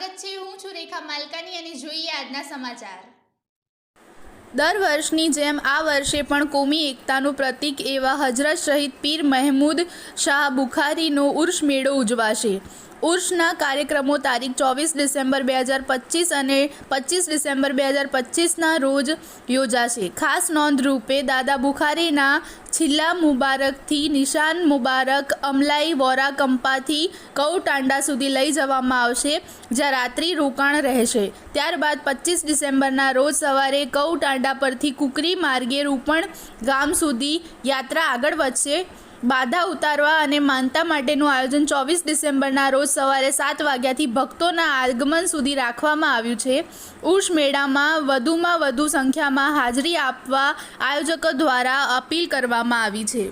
સ્વાગત છે। હું છું રેખા માલકાની અને જોઈએ આજના સમાચાર। દર વર્ષની જેમ આ વર્ષે પણ કોમી એકતાનું પ્રતીક એવા હજરત શહીદ પીર મહેમૂદ શાહ બુખારીનો ઉર્સ મેળો ઉજવાશે। ઉર્સના કાર્યક્રમો તારીખ 24 ડિસેમ્બર 2025 અને 25 ડિસેમ્બર 2025ના રોજ યોજાશે। ખાસ નોંધ રૂપે દાદા બુખારીના છિલ્લા મુબારકથી નિશાન મુબારક અમલાઈ વોરા કંપાથી કૌટાંડા સુધી લઈ જવામાં આવશે, જ્યાં રાત્રિ રોકાણ રહેશે। ત્યારબાદ 25 ડિસેમ્બરના રોજ સવારે કૌટાંડા પરથી કુકરી માર્ગે રૂપણ ગામ સુધી યાત્રા આગળ વધશે। બાધા ઉતારવા અને માનતા માટેનું આયોજન 24 ડિસેમ્બરના રોજ સવારે 7 વાગ્યાથી ભક્તોના આગમન સુધી રાખવામાં આવ્યું છે। ઉર્સ મેળામાં વધુમાં વધુ સંખ્યામાં હાજરી આપવા આયોજકો દ્વારા અપીલ કરવામાં આવી છે।